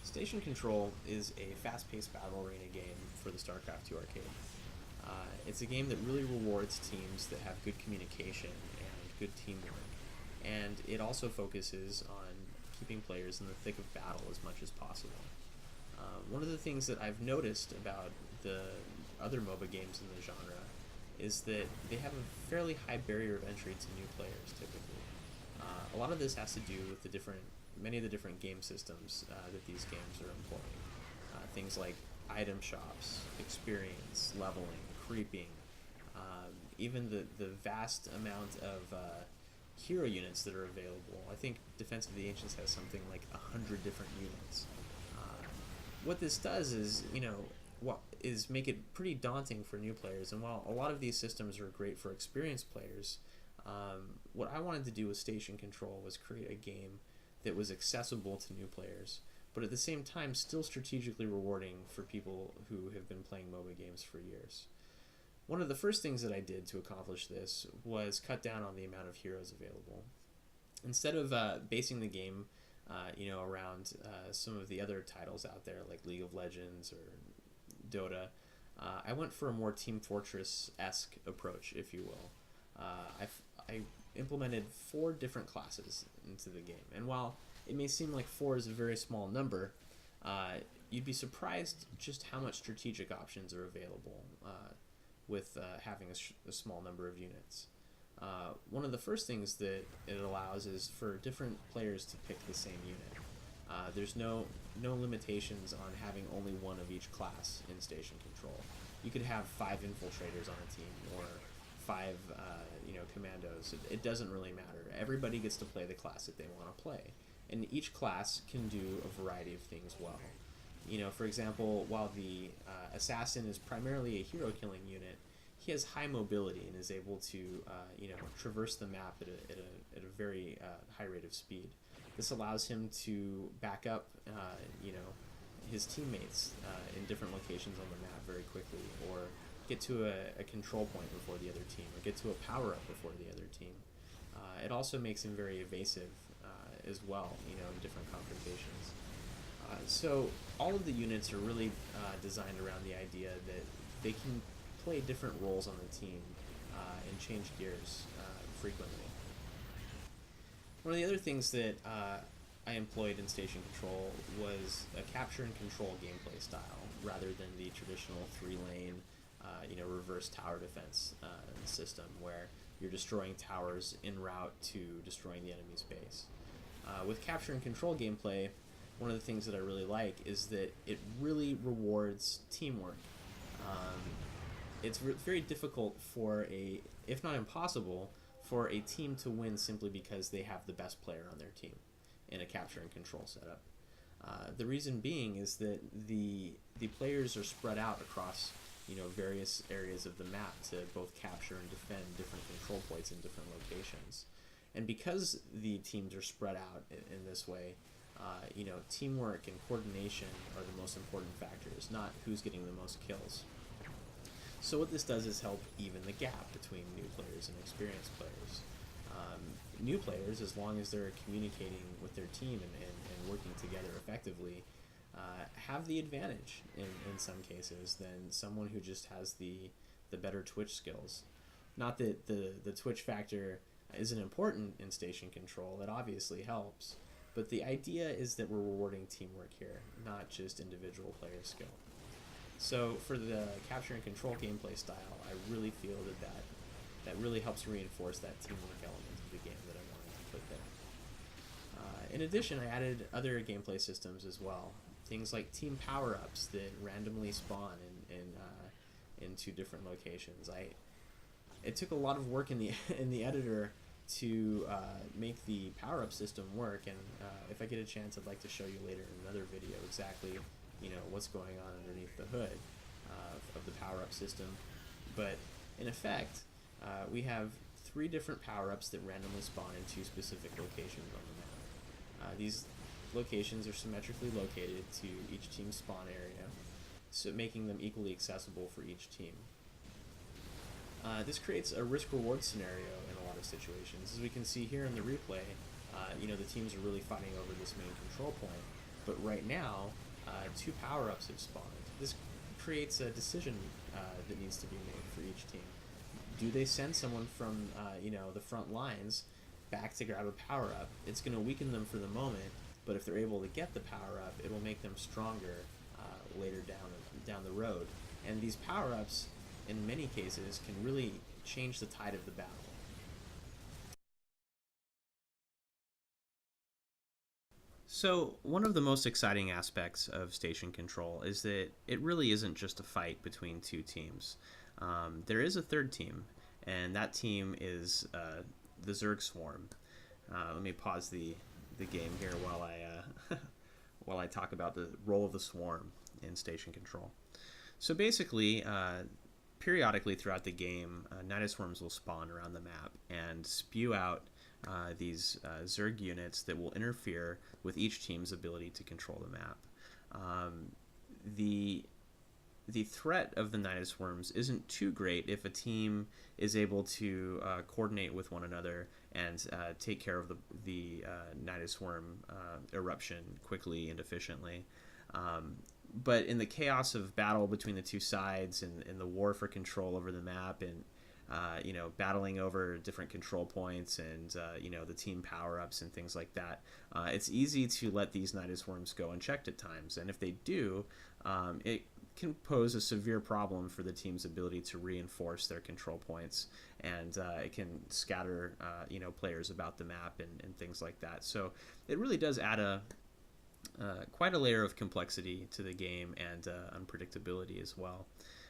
Station Control is a fast-paced battle arena game for the StarCraft II arcade. It's a game that really rewards teams that have good communication and good teamwork, and it also focuses on keeping players in the thick of battle as much as possible. One of the things that I've noticed about the other MOBA games in the genre is that they have a fairly high barrier of entry to new players, typically. A lot of this has to do with many of the different game systems that these games are employing. Things like item shops, experience, leveling, creeping, even the vast amount of hero units that are available. I think Defense of the Ancients has something like 100 different units. What this does is, make it pretty daunting for new players. And while a lot of these systems are great for experienced players, what I wanted to do with Station Control was create a game that was accessible to new players, but at the same time still strategically rewarding for people who have been playing MOBA games for years. One of the first things that I did to accomplish this was cut down on the amount of heroes available. Instead of basing the game around some of the other titles out there like League of Legends or Dota, I went for a more Team Fortress-esque approach, if you will. I implemented 4 different classes into the game, and while it may seem like 4 is a very small number, you'd be surprised just how much strategic options are available with having a small number of units. One of the first things that it allows is for different players to pick the same unit. There's no limitations on having only one of each class in Station Control. You could have 5 infiltrators on a team, or 5 commandos. It doesn't really matter. Everybody gets to play the class that they want to play, and each class can do a variety of things well. For example, while the assassin is primarily a hero killing unit, he has high mobility and is able to traverse the map at a very high rate of speed. This allows him to back up his teammates in different locations on the map very quickly, or get to a control point before the other team, or get to a power-up before the other team. It also makes him very evasive as well, in different confrontations. So all of the units are really designed around the idea that they can play different roles on the team and change gears frequently. One of the other things that I employed in Station Control was a capture and control gameplay style, rather than the traditional 3-lane reverse tower defense system where you're destroying towers en route to destroying the enemy's base. With capture and control gameplay, one of the things that I really like is that it really rewards teamwork. It's very difficult if not impossible, for a team to win simply because they have the best player on their team in a capture and control setup. The reason being is that the players are spread out across various areas of the map to both capture and defend different control points in different locations. And because the teams are spread out in this way, teamwork and coordination are the most important factors, not who's getting the most kills. So what this does is help even the gap between new players and experienced players. New players, as long as they're communicating with their team and working together effectively, have the advantage in some cases than someone who just has the better Twitch skills. Not that the Twitch factor isn't important in Station Control, it obviously helps, but the idea is that we're rewarding teamwork here, not just individual player skill. So for the capture and control gameplay style, I really feel that really helps reinforce that teamwork element of the game that I wanted to put there. In addition, I added other gameplay systems as well. Things like team power-ups that randomly spawn in 2 different locations. It took a lot of work in the editor to make the power-up system work, and if I get a chance, I'd like to show you later in another video exactly what's going on underneath the hood of the power-up system. But in effect, we have 3 different power-ups that randomly spawn in 2 specific locations on the map. These locations are symmetrically located to each team's spawn area, so making them equally accessible for each team. This creates a risk-reward scenario in a lot of situations. As we can see here in the replay, the teams are really fighting over this main control point. But right now, two power-ups have spawned. This creates a decision that needs to be made for each team. Do they send someone from the front lines back to grab a power-up? It's going to weaken them for the moment, but if they're able to get the power-up, it will make them stronger later down the road. And these power-ups, in many cases, can really change the tide of the battle. So, one of the most exciting aspects of Station Control is that it really isn't just a fight between two teams. There is a third team, and that team is the Zerg Swarm. Let me pause the game here while while I talk about the role of the Swarm in Station Control. So basically, periodically throughout the game, Nidus Swarms will spawn around the map and spew out these Zerg units that will interfere with each team's ability to control the map. The the threat of the Nidus Worms isn't too great if a team is able to coordinate with one another and take care of the Nidus Worm eruption quickly and efficiently. But in the chaos of battle between the two sides and the war for control over the map and battling over different control points and the team power-ups and things like that, it's easy to let these Nidus Worms go unchecked at times. And if they do, it can pose a severe problem for the team's ability to reinforce their control points, and it can scatter players about the map and things like that. So it really does add quite a layer of complexity to the game and unpredictability as well.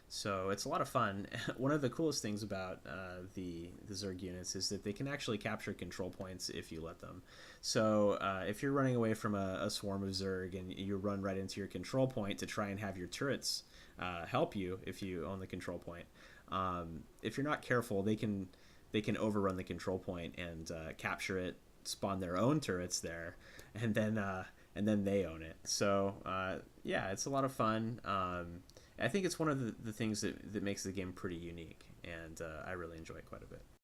So it's a lot of fun. One of the coolest things about the Zerg units is that they can actually capture control points if you let them. So if you're running away from a swarm of Zerg and you run right into your control point to try and have your turrets help you if you own the control point, if you're not careful, they can overrun the control point and capture it, spawn their own turrets there, and then they own it. So yeah, it's a lot of fun. I think it's one of the things that makes the game pretty unique, and I really enjoy it quite a bit.